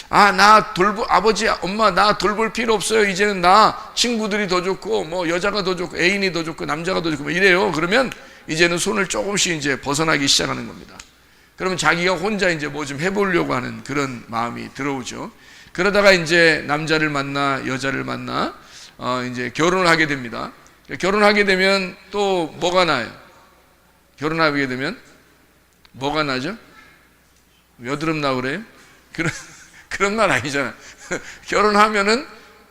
아버지, 엄마, 나 돌볼 필요 없어요. 이제는 나 친구들이 더 좋고, 뭐, 여자가 더 좋고, 애인이 더 좋고, 남자가 더 좋고, 뭐 이래요. 그러면 이제는 손을 조금씩 이제 벗어나기 시작하는 겁니다. 그러면 자기가 혼자 이제 뭐 좀 해보려고 하는 그런 마음이 들어오죠. 그러다가 이제 남자를 만나, 여자를 만나, 이제 결혼을 하게 됩니다. 결혼하게 되면 또 뭐가 나요? 결혼하게 되면 뭐가 나죠? 여드름 나고 그래요? 그런 말 아니잖아. 결혼하면은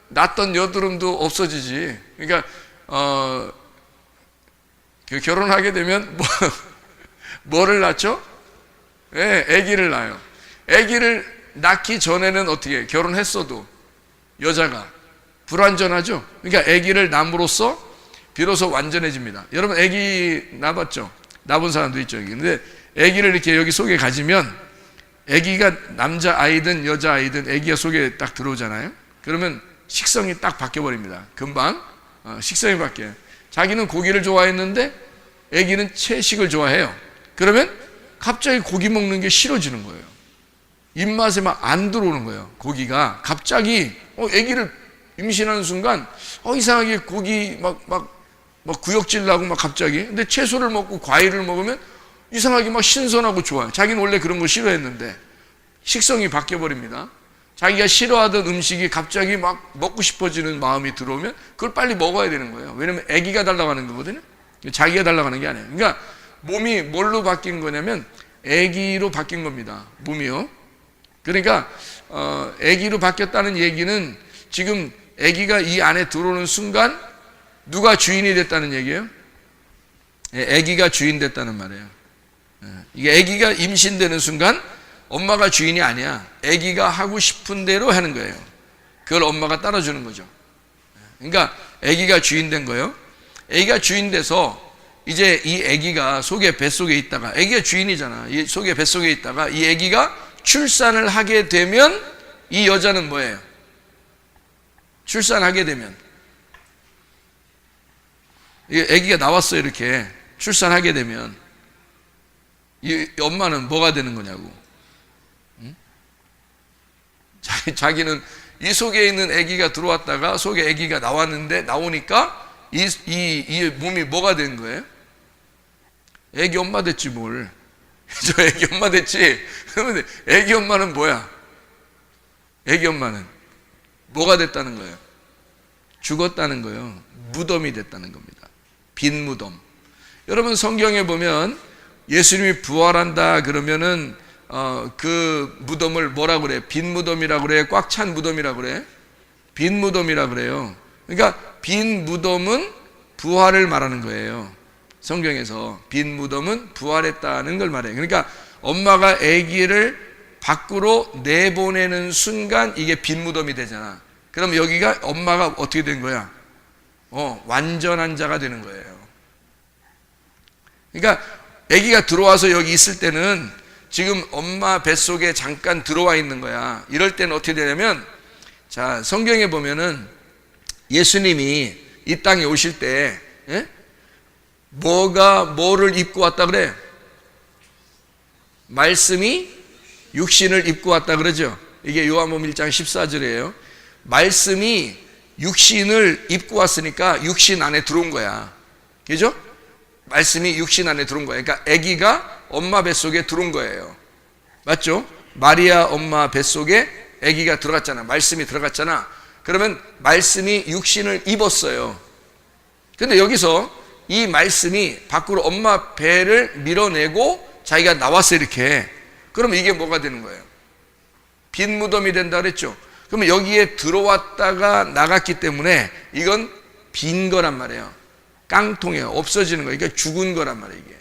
났던 여드름도 없어지지. 그러니까 결혼하게 되면 뭐를 낳죠? 네, 아기를 낳아요. 아기를 낳기 전에는 어떻게 결혼했어도 여자가 불완전하죠. 그러니까 아기를 낳음으로써 비로소 완전해집니다. 여러분 아기 낳았죠? 낳은 사람도 있죠. 근데 아기를 이렇게 여기 속에 가지면 아기가 남자 아이든 여자 아이든 아기가 속에 딱 들어오잖아요. 그러면 식성이 딱 바뀌어 버립니다. 금방 식성이 바뀌어요. 자기는 고기를 좋아했는데 아기는 채식을 좋아해요. 그러면 갑자기 고기 먹는 게 싫어지는 거예요. 입맛에 막 안 들어오는 거예요. 고기가 갑자기 아기를 임신하는 순간 이상하게 고기 막 구역질 나고 막 갑자기. 근데 채소를 먹고 과일을 먹으면 이상하게 막 신선하고 좋아요. 자기는 원래 그런 거 싫어했는데 식성이 바뀌어 버립니다. 자기가 싫어하던 음식이 갑자기 막 먹고 싶어지는 마음이 들어오면 그걸 빨리 먹어야 되는 거예요. 왜냐면 아기가 달라고 하는 거거든요. 자기가 달라고 하는 게 아니에요. 그러니까 몸이 뭘로 바뀐 거냐면 아기로 바뀐 겁니다. 몸이요. 그러니까 아기로 바뀌었다는 얘기는 지금 아기가 이 안에 들어오는 순간 누가 주인이 됐다는 얘기예요? 아기가 주인 됐다는 말이에요. 이게 아기가 임신되는 순간 엄마가 주인이 아니야. 아기가 하고 싶은 대로 하는 거예요. 그걸 엄마가 따라주는 거죠. 그러니까 아기가 주인 된 거예요. 아기가 주인 돼서 이제 이 아기가 속에 뱃속에 있다가, 아기가 주인이잖아. 이 속에 뱃속에 있다가 이 아기가 출산을 하게 되면 이 여자는 뭐예요? 출산하게 되면 이 아기가 나왔어요. 이렇게 출산하게 되면 이 엄마는 뭐가 되는 거냐고. 응? 자기는 이 속에 있는 아기가 들어왔다가 속에 아기가 나왔는데 나오니까 이 몸이 뭐가 된 거예요? 아기 엄마 됐지 뭘. 저 아기 엄마 됐지. 그런데 아기 엄마는 뭐야? 아기 엄마는 뭐가 됐다는 거예요? 죽었다는 거예요. 무덤이 됐다는 겁니다. 빈 무덤. 여러분 성경에 보면 예수님이 부활한다 그러면은 그 무덤을 뭐라 그래? 빈 무덤이라 그래? 꽉 찬 무덤이라 그래? 빈 무덤이라 그래요. 그러니까 빈 무덤은 부활을 말하는 거예요. 성경에서 빈 무덤은 부활했다는 걸 말해요. 그러니까 엄마가 아기를 밖으로 내보내는 순간 이게 빈 무덤이 되잖아. 그럼 여기가 엄마가 어떻게 된 거야? 완전한 자가 되는 거예요. 그러니까 아기가 들어와서 여기 있을 때는 지금 엄마 뱃속에 잠깐 들어와 있는 거야. 이럴 때는 어떻게 되냐면, 자, 성경에 보면은 예수님이 이 땅에 오실 때 뭐를 입고 왔다 그래? 말씀이 육신을 입고 왔다 그러죠. 이게 요한복음 1장 14절이에요. 말씀이 육신을 입고 왔으니까 육신 안에 들어온 거야. 그죠? 말씀이 육신 안에 들어온 거야. 그러니까 아기가 엄마 뱃속에 들어온 거예요. 맞죠? 마리아 엄마 뱃속에 아기가 들어갔잖아. 말씀이 들어갔잖아. 그러면 말씀이 육신을 입었어요. 근데 여기서 이 말씀이 밖으로 엄마 배를 밀어내고 자기가 나왔어 이렇게. 그러면 이게 뭐가 되는 거예요? 빈 무덤이 된다 그랬죠. 그러면 여기에 들어왔다가 나갔기 때문에 이건 빈 거란 말이에요. 깡통이에요. 없어지는 거예요. 그러니까 죽은 거란 말이에요. 이게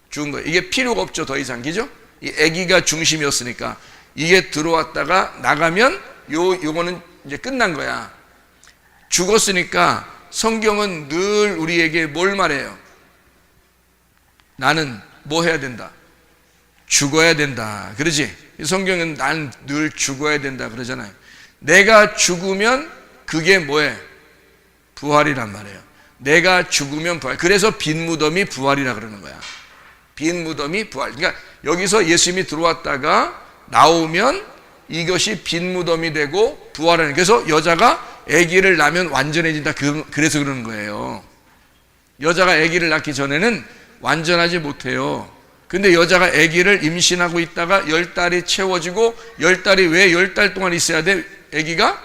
죽은 거예요. 이게 필요가 없죠. 더 이상. 그죠? 이 아기가 중심이었으니까 이게 들어왔다가 나가면 요거는 이제 끝난 거야. 죽었으니까 성경은 늘 우리에게 뭘 말해요? 나는 뭐 해야 된다? 죽어야 된다. 그러지? 성경은 난 늘 죽어야 된다 그러잖아요. 내가 죽으면 그게 뭐예요? 부활이란 말이에요. 내가 죽으면 부활. 그래서 빈 무덤이 부활이라 그러는 거야. 빈 무덤이 부활. 그러니까 여기서 예수님이 들어왔다가 나오면 이것이 빈 무덤이 되고 부활하는. 그래서 여자가 아기를 낳으면 완전해진다. 그래서 그러는 거예요. 여자가 아기를 낳기 전에는 완전하지 못해요. 근데 여자가 아기를 임신하고 있다가 10달이 채워지고 10달이 왜 10달 동안 있어야 돼? 아기가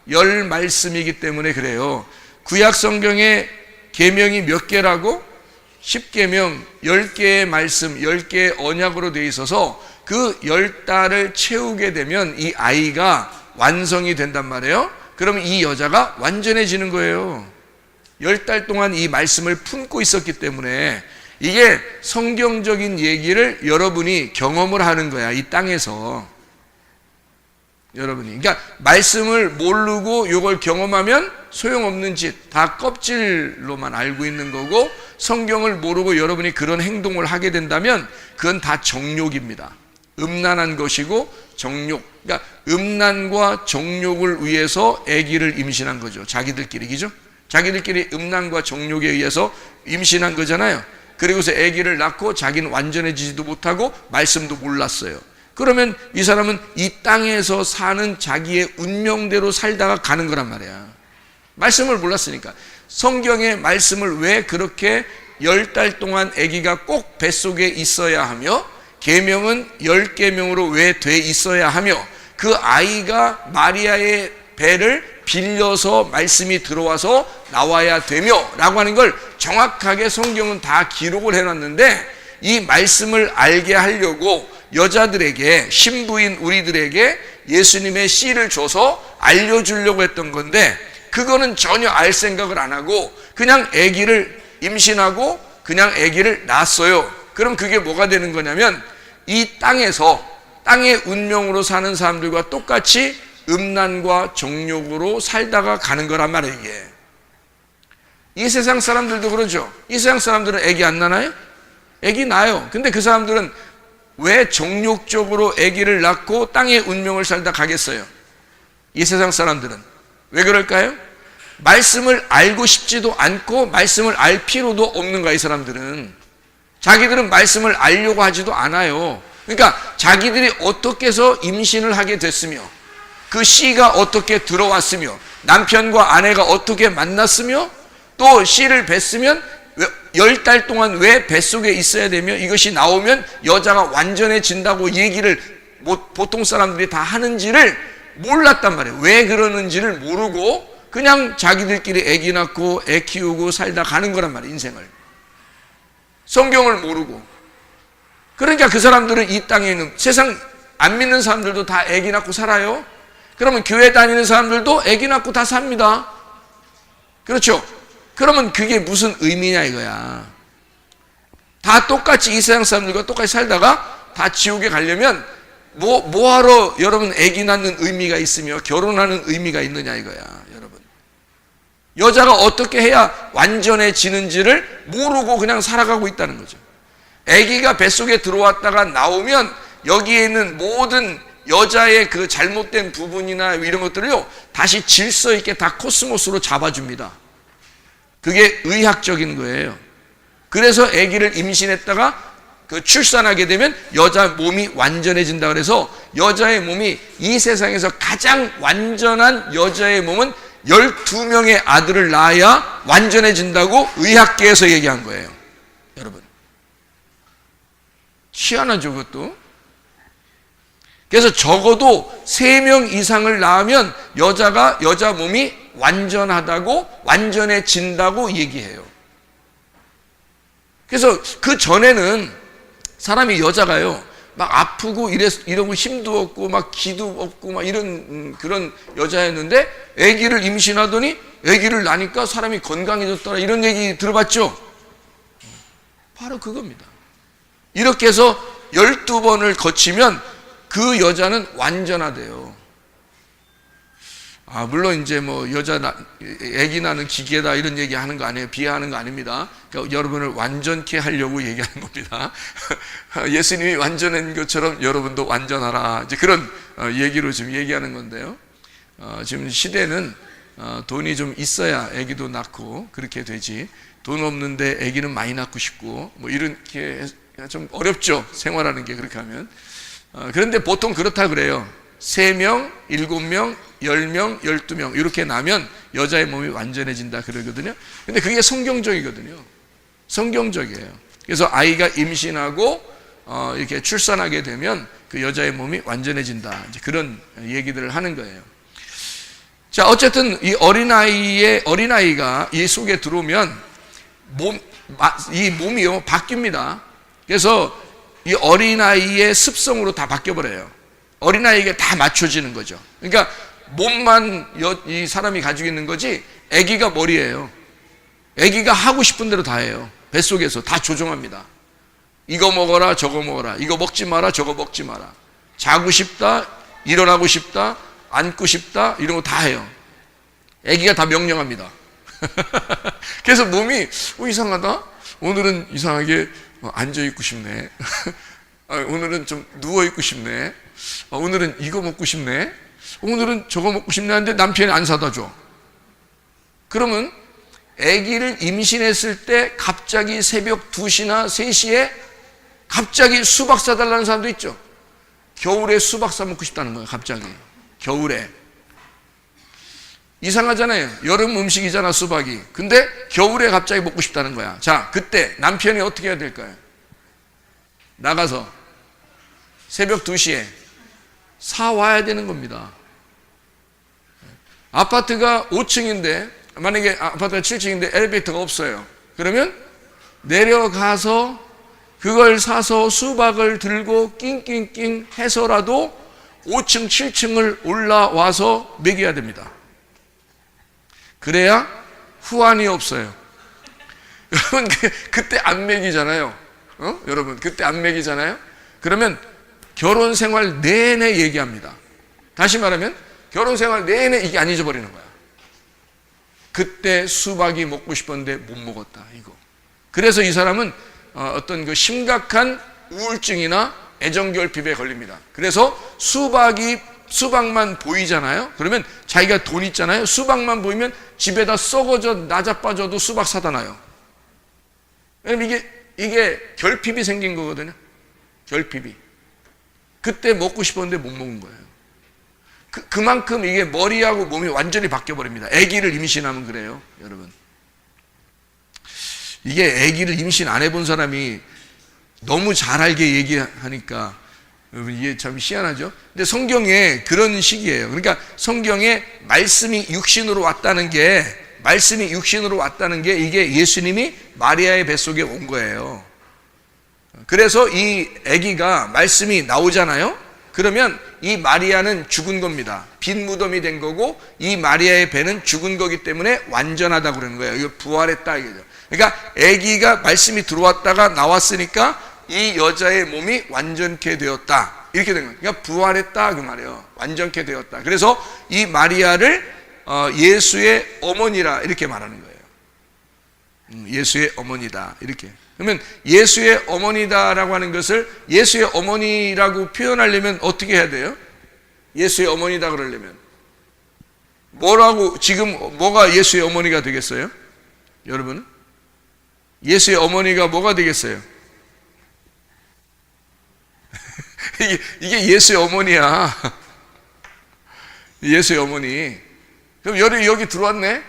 열 말씀이기 때문에 그래요. 구약 성경에 계명이 몇 개라고? 10계명, 10개의 말씀, 10개의 언약으로 되어 있어서 그 10달을 채우게 되면 이 아이가 완성이 된단 말이에요. 그러면 이 여자가 완전해지는 거예요. 10달 동안 이 말씀을 품고 있었기 때문에. 이게 성경적인 얘기를 여러분이 경험을 하는 거야, 이 땅에서. 여러분이. 그러니까 말씀을 모르고 이걸 경험하면 소용없는 짓, 다 껍질로만 알고 있는 거고, 성경을 모르고 여러분이 그런 행동을 하게 된다면 그건 다 정욕입니다. 음란한 것이고 정욕. 그러니까 음란과 정욕을 위해서 아기를 임신한 거죠. 자기들끼리, 그죠? 자기들끼리 음란과 정욕에 의해서 임신한 거잖아요. 그리고서 아기를 낳고 자기는 완전해지지도 못하고 말씀도 몰랐어요. 그러면 이 사람은 이 땅에서 사는 자기의 운명대로 살다가 가는 거란 말이야. 말씀을 몰랐으니까. 성경의 말씀을 왜 그렇게 10달 동안 아기가 꼭 뱃속에 있어야 하며, 계명은 10계명으로 왜 돼 있어야 하며, 그 아이가 마리아의 배를 빌려서 말씀이 들어와서 나와야 되며 라고 하는 걸 정확하게 성경은 다 기록을 해놨는데, 이 말씀을 알게 하려고 여자들에게, 신부인 우리들에게 예수님의 씨를 줘서 알려주려고 했던 건데, 그거는 전혀 알 생각을 안 하고 그냥 아기를 임신하고 그냥 아기를 낳았어요. 그럼 그게 뭐가 되는 거냐면, 이 땅에서 땅의 운명으로 사는 사람들과 똑같이 음란과 정욕으로 살다가 가는 거란 말이에요. 이게 이 세상 사람들도 그러죠. 이 세상 사람들은 아기 안 낳나요? 아기 낳아요. 근데 그 사람들은 왜 정욕적으로 아기를 낳고 땅의 운명을 살다 가겠어요? 이 세상 사람들은 왜 그럴까요? 말씀을 알고 싶지도 않고 말씀을 알 필요도 없는 거야. 이 사람들은 자기들은 말씀을 알려고 하지도 않아요. 그러니까 자기들이 어떻게 해서 임신을 하게 됐으며, 그 씨가 어떻게 들어왔으며, 남편과 아내가 어떻게 만났으며, 또 씨를 뱄으면 10달 동안 왜 뱃속에 있어야 되며, 이것이 나오면 여자가 완전해진다고 얘기를 보통 사람들이 다 하는지를 몰랐단 말이에요. 왜 그러는지를 모르고 그냥 자기들끼리 애기 낳고 애 키우고 살다 가는 거란 말이에요. 인생을. 성경을 모르고. 그러니까 그 사람들은 이 땅에 있는, 세상 안 믿는 사람들도 다 애기 낳고 살아요. 그러면 교회 다니는 사람들도 애기 낳고 다 삽니다. 그렇죠? 그러면 그게 무슨 의미냐 이거야. 다 똑같이 이 세상 사람들과 똑같이 살다가 다 지옥에 가려면 뭐하러 여러분 애기 낳는 의미가 있으며 결혼하는 의미가 있느냐 이거야. 여러분, 여자가 어떻게 해야 완전해지는지를 모르고 그냥 살아가고 있다는 거죠. 애기가 뱃속에 들어왔다가 나오면 여기에 있는 모든 여자의 그 잘못된 부분이나 이런 것들을요 다시 질서 있게 다 코스모스로 잡아줍니다. 그게 의학적인 거예요. 그래서 아기를 임신했다가 그 출산하게 되면 여자 몸이 완전해진다. 그래서 여자의 몸이, 이 세상에서 가장 완전한 여자의 몸은 12명의 아들을 낳아야 완전해진다고 의학계에서 얘기한 거예요. 여러분, 희한하죠 그것도. 그래서 적어도 3명 이상을 낳으면 여자 몸이 완전하다고, 완전해진다고 얘기해요. 그래서 그 전에는 사람이, 여자가요 막 아프고 이러고 힘도 없고 막 기도 없고 막 이런 그런 여자였는데, 아기를 임신하더니 아기를 낳으니까 사람이 건강해졌더라, 이런 얘기 들어봤죠? 바로 그겁니다. 이렇게 해서 12번을 거치면 그 여자는 완전하대요. 물론 이제 뭐 아기 낳는 기계다 이런 얘기 하는 거 아니에요. 비하하는 거 아닙니다. 그러니까 여러분을 완전케 하려고 얘기하는 겁니다. 예수님이 완전한 것처럼 여러분도 완전하라. 이제 그런 얘기로 지금 얘기하는 건데요. 지금 시대는 돈이 좀 있어야 아기도 낳고 그렇게 되지, 돈 없는데 아기는 많이 낳고 싶고 뭐 이렇게 좀 어렵죠. 생활하는 게 그렇게 하면. 그런데 보통 그렇다 그래요. 3명, 7명, 10명, 12명 이렇게 나면 여자의 몸이 완전해진다 그러거든요. 근데 그게 성경적이거든요. 성경적이에요. 그래서 아이가 임신하고 이렇게 출산하게 되면 그 여자의 몸이 완전해진다. 이제 그런 얘기들을 하는 거예요. 자, 어쨌든 이 어린아이가 이 속에 들어오면 이 몸이요 바뀝니다. 그래서 이 어린아이의 습성으로 다 바뀌어버려요. 어린아이에게 다 맞춰지는 거죠. 그러니까 몸만 이 사람이 가지고 있는 거지 아기가 머리예요. 아기가 하고 싶은 대로 다 해요. 뱃속에서 다 조종합니다. 이거 먹어라 저거 먹어라, 이거 먹지 마라 저거 먹지 마라, 자고 싶다 일어나고 싶다 앉고 싶다 이런 거 다 해요. 아기가 다 명령합니다. 그래서 몸이 이상하다, 오늘은 이상하게 앉아있고 싶네. 오늘은 좀 누워있고 싶네. 오늘은 이거 먹고 싶네. 오늘은 저거 먹고 싶네 하는데 남편이 안 사다 줘. 그러면 아기를 임신했을 때 갑자기 새벽 2시나 3시에 갑자기 수박 사달라는 사람도 있죠. 겨울에 수박 사 먹고 싶다는 거예요. 갑자기 겨울에. 이상하잖아요. 여름 음식이잖아 수박이. 근데 겨울에 갑자기 먹고 싶다는 거야. 자, 그때 남편이 어떻게 해야 될까요? 나가서 새벽 2시에 사와야 되는 겁니다. 아파트가 5층인데 만약에 아파트가 7층인데 엘리베이터가 없어요. 그러면 내려가서 그걸 사서 수박을 들고 낑낑낑 해서라도 5층 7층을 올라와서 먹여야 됩니다. 그래야 후환이 없어요. 여러분 그때 안 먹이잖아요. 여러분 그때 안 먹이잖아요. 그러면 결혼 생활 내내 얘기합니다. 다시 말하면 결혼 생활 내내 이게 안 잊어버리는 거야. 그때 수박이 먹고 싶었는데 못 먹었다 이거. 그래서 이 사람은 어떤 그 심각한 우울증이나 애정결핍에 걸립니다. 그래서 수박만 보이잖아요. 그러면 자기가 돈 있잖아요. 수박만 보이면 집에다 썩어져 나자빠져도 수박 사다 놔요. 왜냐면 이게 결핍이 생긴 거거든요. 결핍이. 그때 먹고 싶었는데 못 먹은 거예요. 그만큼 이게 머리하고 몸이 완전히 바뀌어버립니다. 아기를 임신하면 그래요, 여러분. 이게 아기를 임신 안 해본 사람이 너무 잘 알게 얘기하니까 여러분 이게 참 희한하죠. 근데 성경에 그런 식이에요. 그러니까 성경에 말씀이 육신으로 왔다는 게 이게 예수님이 마리아의 뱃속에 온 거예요. 그래서 이 아기가 말씀이 나오잖아요. 그러면 이 마리아는 죽은 겁니다. 빈 무덤이 된 거고 이 마리아의 배는 죽은 거기 때문에 완전하다고 그러는 거예요. 이거 부활했다 이거죠. 그러니까 아기가 말씀이 들어왔다가 나왔으니까 이 여자의 몸이 완전케 되었다 이렇게 된 거예요. 그러니까 부활했다 그 말이에요. 완전케 되었다. 그래서 이 마리아를 예수의 어머니라 이렇게 말하는 거예요. 예수의 어머니다 이렇게. 그러면 예수의 어머니다라고 하는 것을 예수의 어머니라고 표현하려면 어떻게 해야 돼요? 예수의 어머니다 그러려면 지금 뭐가 예수의 어머니가 되겠어요? 여러분은? 예수의 어머니가 뭐가 되겠어요? 이게 예수의 어머니야. 예수의 어머니. 그럼 여기 들어왔네?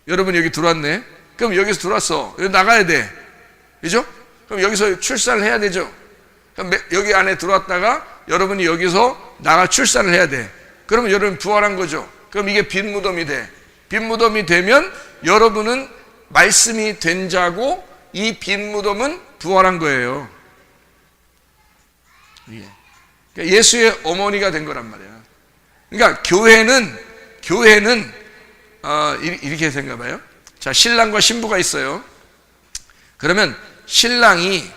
여러분 여기 들어왔네? 그럼 여기서 들어왔어. 여기 나가야 돼. 그죠? 그럼 여기서 출산을 해야 되죠? 그럼 여기 안에 들어왔다가 여러분이 여기서 나가 출산을 해야 돼. 그러면 여러분 부활한 거죠? 그럼 이게 빈 무덤이 돼. 빈 무덤이 되면 여러분은 말씀이 된 자고 이 빈 무덤은 부활한 거예요. 그러니까 예수의 어머니가 된 거란 말이야. 그러니까 교회는 이렇게 생각해봐요. 자, 신랑과 신부가 있어요. 그러면 신랑이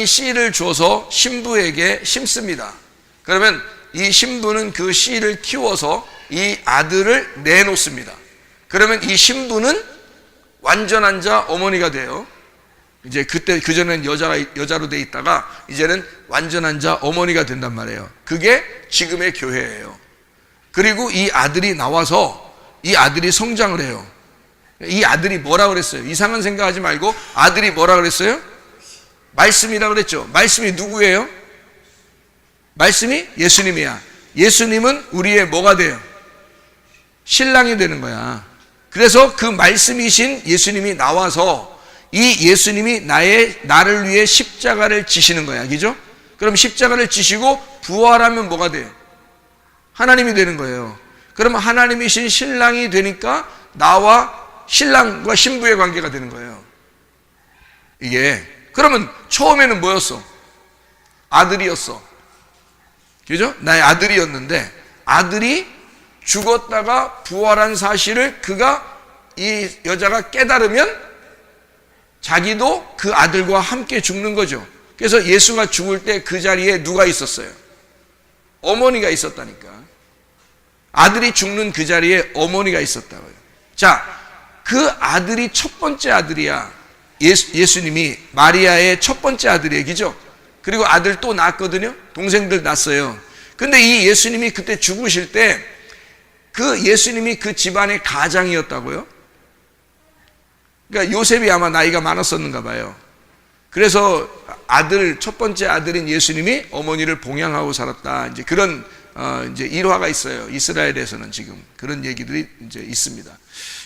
씨를 줘서 신부에게 심습니다. 그러면 이 신부는 그 씨를 키워서 이 아들을 내놓습니다. 그러면 이 신부는 완전한 자 어머니가 돼요. 이제 그전에는 여자로 돼 있다가 이제는 완전한 자 어머니가 된단 말이에요. 그게 지금의 교회예요. 그리고 이 아들이 나와서 이 아들이 성장을 해요. 이 아들이 뭐라 그랬어요? 이상한 생각하지 말고 아들이 뭐라 그랬어요? 말씀이라 그랬죠. 말씀이 누구예요? 말씀이 예수님이야. 예수님은 우리의 뭐가 돼요? 신랑이 되는 거야. 그래서 그 말씀이신 예수님이 나와서 이 예수님이 나를 위해 십자가를 지시는 거야. 그죠? 그럼 십자가를 지시고 부활하면 뭐가 돼요? 하나님이 되는 거예요. 그러면 하나님이신 신랑이 되니까 나와 신랑과 신부의 관계가 되는 거예요. 이게 그러면 처음에는 뭐였어? 아들이었어. 그죠? 나의 아들이었는데 아들이 죽었다가 부활한 사실을 이 여자가 깨달으면 자기도 그 아들과 함께 죽는 거죠. 그래서 예수가 죽을 때 그 자리에 누가 있었어요? 어머니가 있었다니까. 아들이 죽는 그 자리에 어머니가 있었다고요. 자, 그 아들이 첫 번째 아들이야. 예수님이 마리아의 첫 번째 아들이에요. 그죠? 그리고 아들 또 낳았거든요. 동생들 낳았어요. 근데 이 예수님이 그때 죽으실 때 그 예수님이 그 집안의 가장이었다고요. 그러니까 요셉이 아마 나이가 많았었는가 봐요. 그래서 첫 번째 아들인 예수님이 어머니를 봉양하고 살았다. 이제 그런 이제 일화가 있어요. 이스라엘에서는 지금 그런 얘기들이 이제 있습니다.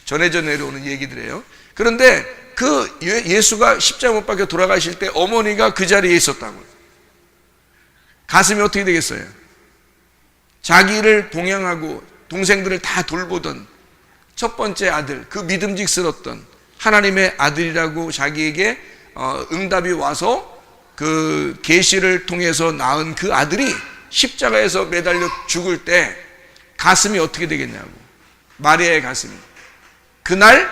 전해져 내려오는 얘기들이에요. 그런데 그 예수가 십자가 못 박혀 돌아가실 때 어머니가 그 자리에 있었다고요. 가슴이 어떻게 되겠어요? 자기를 봉양하고 동생들을 다 돌보던 첫 번째 아들, 그 믿음직스럽던 하나님의 아들이라고 자기에게 응답이 와서 그 계시를 통해서 낳은 그 아들이 십자가에서 매달려 죽을 때 가슴이 어떻게 되겠냐고. 마리아의 가슴이. 그날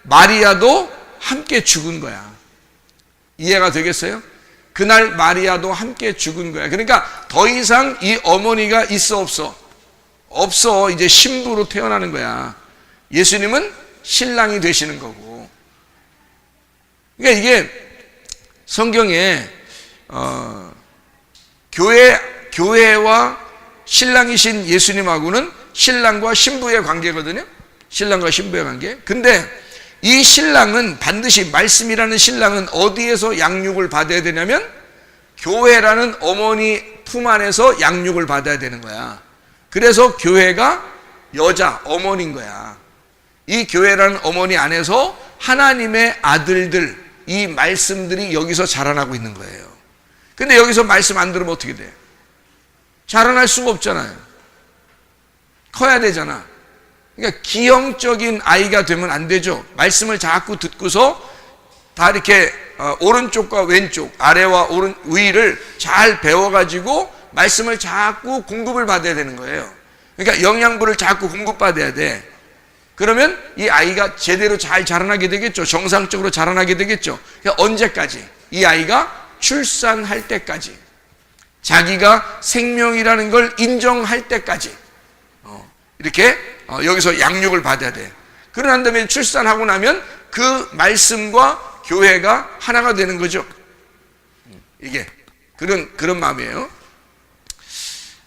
마리아도 함께 죽은 거야. 이해가 되겠어요? 그날 마리아도 함께 죽은 거야. 그러니까 더 이상 이 어머니가 있어 없어. 이제 신부로 태어나는 거야. 예수님은 신랑이 되시는 거고. 그러니까 이게 성경에 교회와 신랑이신 예수님하고는 신랑과 신부의 관계거든요. 신랑과 신부의 관계. 근데 이 신랑은 반드시 말씀이라는 신랑은 어디에서 양육을 받아야 되냐면 교회라는 어머니 품 안에서 양육을 받아야 되는 거야. 그래서 교회가 여자 어머니인 거야. 이 교회라는 어머니 안에서 하나님의 아들들, 이 말씀들이 여기서 자라나고 있는 거예요. 근데 여기서 말씀 안 들으면 어떻게 돼? 자라날 수가 없잖아요. 커야 되잖아. 그러니까 기형적인 아이가 되면 안 되죠. 말씀을 자꾸 듣고서 다 이렇게 오른쪽과 왼쪽, 아래와 위를 잘 배워가지고 말씀을 자꾸 공급을 받아야 되는 거예요. 그러니까 영양분을 자꾸 공급받아야 돼. 그러면 이 아이가 제대로 잘 자라나게 되겠죠. 정상적으로 자라나게 되겠죠. 그러니까 언제까지? 이 아이가 출산할 때까지. 자기가 생명이라는 걸 인정할 때까지. 이렇게 여기서 양육을 받아야 돼. 그러난 다음에 출산하고 나면 그 말씀과 교회가 하나가 되는 거죠. 이게 그런 마음이에요.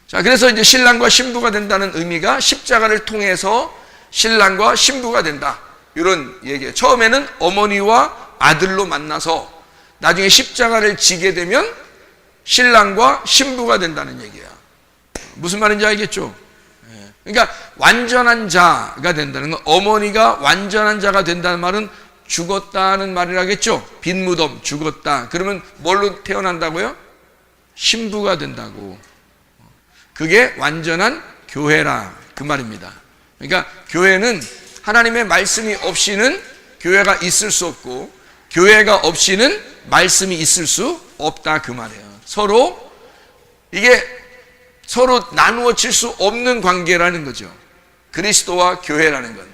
자, 그래서 이제 신랑과 신부가 된다는 의미가 십자가를 통해서 신랑과 신부가 된다. 이런 얘기예요. 처음에는 어머니와 아들로 만나서 나중에 십자가를 지게 되면 신랑과 신부가 된다는 얘기야. 무슨 말인지 알겠죠? 그러니까 완전한 자가 된다는 건, 어머니가 완전한 자가 된다는 말은 죽었다는 말이라겠죠. 빈 무덤, 죽었다. 그러면 뭘로 태어난다고요? 신부가 된다고. 그게 완전한 교회라 그 말입니다. 그러니까 교회는 하나님의 말씀이 없이는 교회가 있을 수 없고, 교회가 없이는 말씀이 있을 수 없다 그 말이에요. 서로 나누어질 수 없는 관계라는 거죠. 그리스도와 교회라는 건.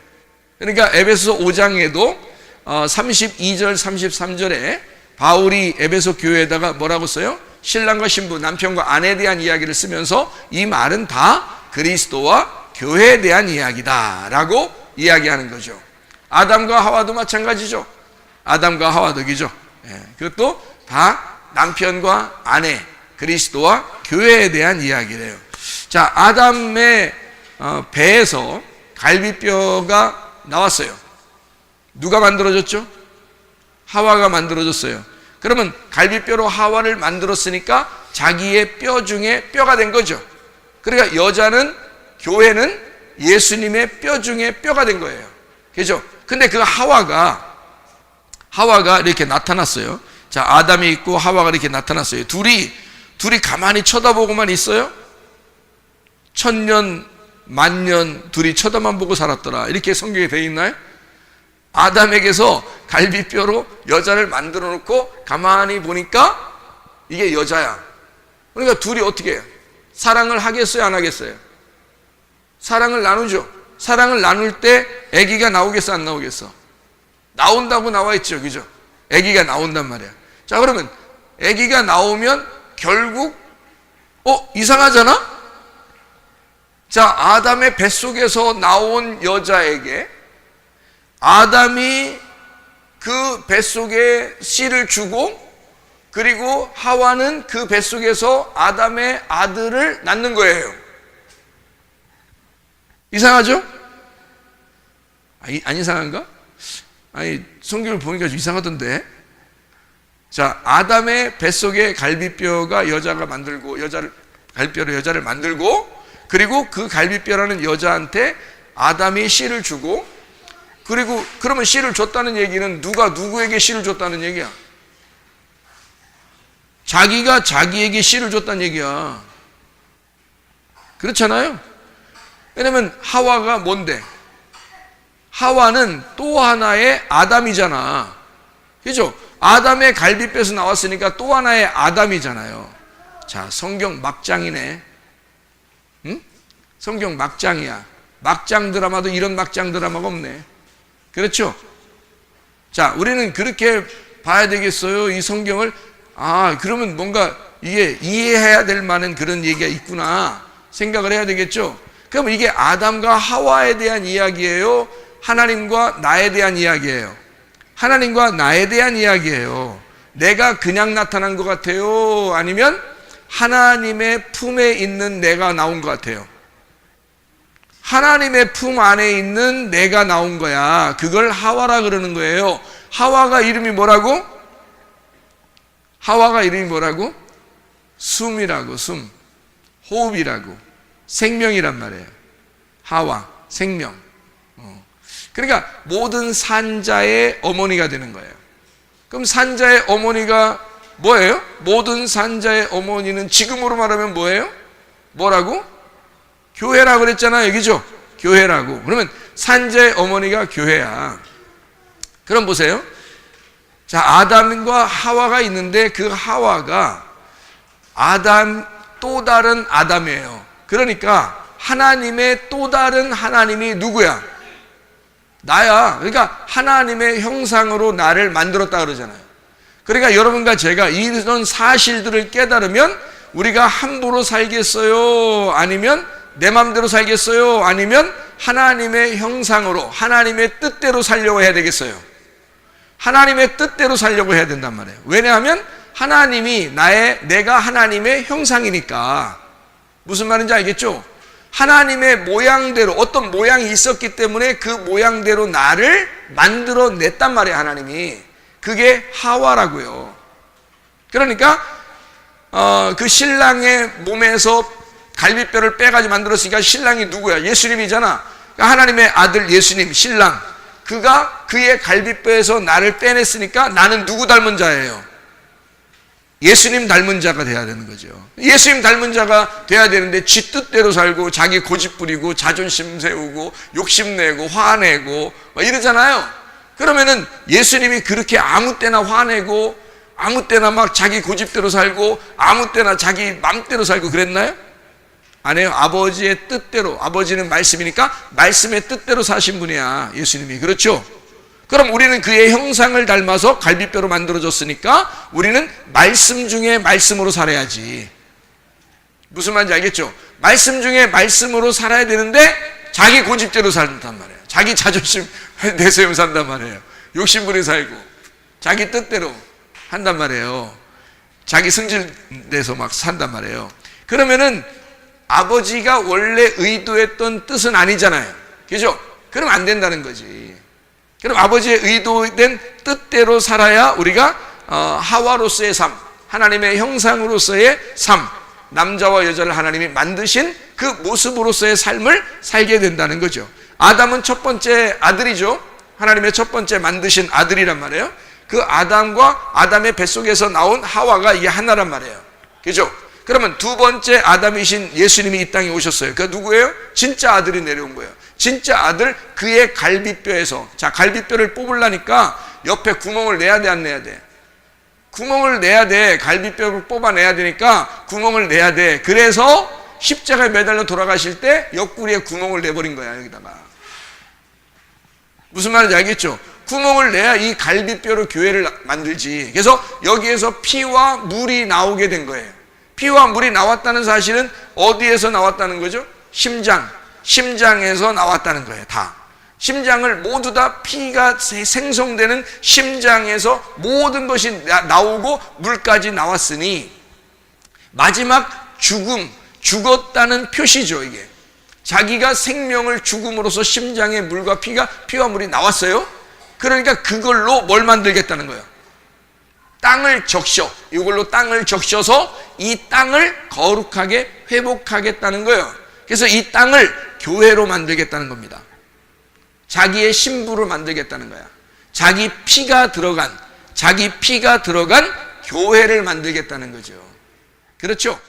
그러니까 에베소 5장에도 32절 33절에 바울이 에베소 교회에다가 뭐라고 써요? 신랑과 신부, 남편과 아내에 대한 이야기를 쓰면서 이 말은 다 그리스도와 교회에 대한 이야기다 라고 이야기하는 거죠. 아담과 하와도 마찬가지죠. 아담과 하와도 그죠. 그것도 다 남편과 아내, 그리스도와 교회에 대한 이야기래요. 자, 아담의 배에서 갈비뼈가 나왔어요. 누가 만들어줬죠? 하와가 만들어줬어요. 그러면 갈비뼈로 하와를 만들었으니까 자기의 뼈 중에 뼈가 된 거죠. 그러니까 여자는, 교회는 예수님의 뼈 중에 뼈가 된 거예요. 그죠? 근데 그 하와가 이렇게 나타났어요. 자, 아담이 있고 하와가 이렇게 나타났어요. 둘이 가만히 쳐다보고만 있어요? 1000년, 10,000년 둘이 쳐다만 보고 살았더라. 이렇게 성경에 되어 있나요? 아담에게서 갈비뼈로 여자를 만들어 놓고 가만히 보니까 이게 여자야. 그러니까 둘이 어떻게 해요? 사랑을 하겠어요, 안 하겠어요? 사랑을 나누죠. 사랑을 나눌 때 아기가 나오겠어, 안 나오겠어? 나온다고 나와 있죠, 그죠? 아기가 나온단 말이야. 자, 그러면 아기가 나오면 결국 이상하잖아? 자, 아담의 뱃속에서 나온 여자에게 아담이 그 뱃속에 씨를 주고, 그리고 하와는 그 뱃속에서 아담의 아들을 낳는 거예요. 이상하죠? 안 이상한가? 아니, 성경을 보니까 좀 이상하던데. 자, 아담의 뱃속에 갈비뼈가 여자가 만들고, 갈비뼈로 여자를 만들고, 그리고 그 갈비뼈라는 여자한테 아담이 씨를 주고, 그리고 그러면 씨를 줬다는 얘기는 누가 누구에게 씨를 줬다는 얘기야? 자기가 자기에게 씨를 줬다는 얘기야. 그렇잖아요? 왜냐면 하와가 뭔데? 하와는 또 하나의 아담이잖아. 그죠? 아담의 갈비뼈에서 나왔으니까 또 하나의 아담이잖아요. 자, 성경 막장이네. 응? 성경 막장이야. 막장 드라마도 이런 막장 드라마가 없네. 그렇죠? 자, 우리는 그렇게 봐야 되겠어요. 이 성경을. 그러면 뭔가 이게 이해해야 될 만한 그런 얘기가 있구나 생각을 해야 되겠죠? 그럼 이게 아담과 하와에 대한 이야기예요? 하나님과 나에 대한 이야기예요? 하나님과 나에 대한 이야기예요. 내가 그냥 나타난 것 같아요? 아니면 하나님의 품에 있는 내가 나온 것 같아요? 하나님의 품 안에 있는 내가 나온 거야. 그걸 하와라 그러는 거예요. 하와가 이름이 뭐라고? 하와가 이름이 뭐라고? 숨이라고. 숨. 호흡이라고. 생명이란 말이에요. 하와, 생명. 그러니까 모든 산자의 어머니가 되는 거예요. 그럼 산자의 어머니가 뭐예요? 모든 산자의 어머니는 지금으로 말하면 뭐예요? 뭐라고? 교회라고 그랬잖아요. 여기죠? 교회라고. 그러면 산자의 어머니가 교회야. 그럼 보세요. 자, 아담과 하와가 있는데 그 하와가 아담, 또 다른 아담이에요. 그러니까 하나님의 또 다른 하나님이 누구야? 나야. 그러니까 하나님의 형상으로 나를 만들었다 그러잖아요. 그러니까 여러분과 제가 이런 사실들을 깨달으면 우리가 함부로 살겠어요? 아니면 내 마음대로 살겠어요? 아니면 하나님의 형상으로, 하나님의 뜻대로 살려고 해야 되겠어요? 하나님의 뜻대로 살려고 해야 된단 말이에요. 왜냐하면 하나님이 내가 하나님의 형상이니까. 무슨 말인지 알겠죠? 하나님의 모양대로, 어떤 모양이 있었기 때문에 그 모양대로 나를 만들어냈단 말이에요, 하나님이. 그게 하와라고요. 그러니까 그 신랑의 몸에서 갈비뼈를 빼가지고 만들었으니까 신랑이 누구야? 예수님이잖아. 그러니까 하나님의 아들 예수님, 신랑. 그가 그의 갈비뼈에서 나를 빼냈으니까 나는 누구 닮은 자예요? 예수님 닮은 자가 돼야 되는 거죠. 예수님 닮은 자가 돼야 되는데 지 뜻대로 살고 자기 고집 부리고 자존심 세우고 욕심내고 화내고 막 이러잖아요. 그러면은 예수님이 그렇게 아무 때나 화내고 아무 때나 막 자기 고집대로 살고 아무 때나 자기 맘대로 살고 그랬나요? 아니에요. 아버지의 뜻대로. 아버지는 말씀이니까 말씀의 뜻대로 사신 분이야, 예수님이. 그렇죠? 그럼 우리는 그의 형상을 닮아서 갈비뼈로 만들어졌으니까 우리는 말씀 중에 말씀으로 살아야지. 무슨 말인지 알겠죠? 말씀 중에 말씀으로 살아야 되는데 자기 고집대로 산단 말이에요. 자기 자존심 내세우며 산단 말이에요. 욕심부리고 살고 자기 뜻대로 한단 말이에요. 자기 승질내서 막 산단 말이에요. 그러면은 아버지가 원래 의도했던 뜻은 아니잖아요. 그죠? 그럼 안 된다는 거지. 그럼 아버지의 의도된 뜻대로 살아야 우리가 하와로서의 삶, 하나님의 형상으로서의 삶, 남자와 여자를 하나님이 만드신 그 모습으로서의 삶을 살게 된다는 거죠. 아담은 첫 번째 아들이죠. 하나님의 첫 번째 만드신 아들이란 말이에요. 그 아담과 아담의 뱃속에서 나온 하와가 이게 하나란 말이에요. 그죠? 그러면 두 번째 아담이신 예수님이 이 땅에 오셨어요. 그 누구예요? 진짜 아들이 내려온 거예요. 진짜 아들, 그의 갈비뼈에서. 자, 갈비뼈를 뽑으려니까 옆에 구멍을 내야 돼, 안 내야 돼? 구멍을 내야 돼. 갈비뼈를 뽑아내야 되니까 구멍을 내야 돼. 그래서 십자가에 매달려 돌아가실 때 옆구리에 구멍을 내버린 거야, 여기다가. 무슨 말인지 알겠죠? 구멍을 내야 이 갈비뼈로 교회를 만들지. 그래서 여기에서 피와 물이 나오게 된 거예요. 피와 물이 나왔다는 사실은 어디에서 나왔다는 거죠? 심장에서 나왔다는 거예요. 다. 심장을 모두 다 피가 생성되는 심장에서 모든 것이 나오고 물까지 나왔으니 마지막 죽었다는 표시죠, 이게. 자기가 생명을 죽음으로써 심장에 물과 피와 물이 나왔어요. 그러니까 그걸로 뭘 만들겠다는 거예요? 땅을 이걸로 땅을 적셔서 이 땅을 거룩하게 회복하겠다는 거예요. 그래서 이 땅을 교회로 만들겠다는 겁니다. 자기의 신부로 만들겠다는 거야. 자기 피가 들어간 교회를 만들겠다는 거죠. 그렇죠?